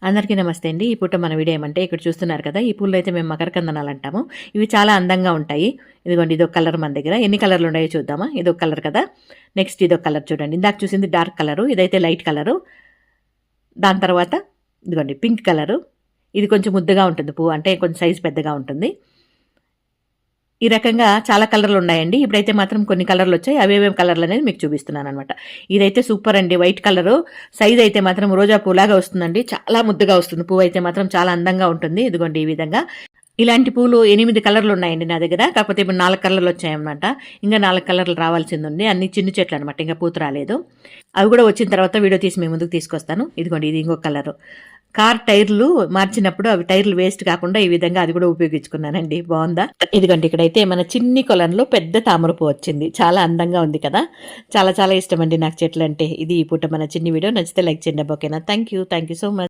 అందరికీ నమస్తే అండి. ఈ పూట మన వీడియో ఏమంటే ఇక్కడ చూస్తున్నారు కదా, ఈ పూలు అయితే మేము మకరకందనాలు అంటాము. ఇవి చాలా అందంగా ఉంటాయి. ఇదిగోండి ఇదొక కలర్ మన దగ్గర. ఎన్ని కలర్లు ఉన్నాయో చూద్దామా. ఇదొక కలర్ కదా. నెక్స్ట్ ఇదొక కలర్ చూడండి. ఇందాక చూసింది డార్క్ కలరు, ఇదైతే లైట్ కలరు. దాని తర్వాత ఇదిగోండి పింక్ కలరు. ఇది కొంచెం ముద్దగా ఉంటుంది పువ్వు, అంటే కొంచెం సైజు పెద్దగా ఉంటుంది. ఈ రకంగా చాలా కలర్లు ఉన్నాయండి. ఇప్పుడైతే మాత్రం కొన్ని కలర్లు వచ్చాయి. అవేవేం కలర్లు అనేది మీకు చూపిస్తున్నాను అనమాట. ఇదైతే సూపర్ అండి, వైట్ కలరు. సైజ్ అయితే మాత్రం రోజా పూలాగా వస్తుందండి. చాలా ముద్దుగా వస్తుంది. పువ్వు అయితే మాత్రం చాలా అందంగా ఉంటుంది. ఇదిగోండి ఈ విధంగా. ఇలాంటి పూలు 8 కలర్లు ఉన్నాయండి నా దగ్గర. కాకపోతే ఇప్పుడు 4 కలర్లు వచ్చాయన్నమాట. ఇంకా 4 కలర్లు రావాల్సింది ఉంది. అన్ని చిన్న చెట్లు అనమాట, ఇంకా పూత రాలేదు. అవి కూడా వచ్చిన తర్వాత వీడియో తీసి మీ ముందుకు తీసుకొస్తాను. ఇదిగోండి ఇది ఇంకొక కలరు. కార్ టైర్లు మార్చినప్పుడు అవి టైర్లు వేస్ట్ కాకుండా ఈ విధంగా అది కూడా ఉపయోగించుకున్నానండి. బాగుందా? ఇదిగోండి ఇక్కడైతే మన చిన్ని కొలంలో పెద్ద తామరపు వచ్చింది. చాలా అందంగా ఉంది కదా. చాలా చాలా ఇష్టం అండి నాకు చెట్లు అంటే. ఇది ఈ పూట మన చిన్ని వీడియో. నచ్చితే లైక్ చేయండి. ఓకేనా? Thank you so much.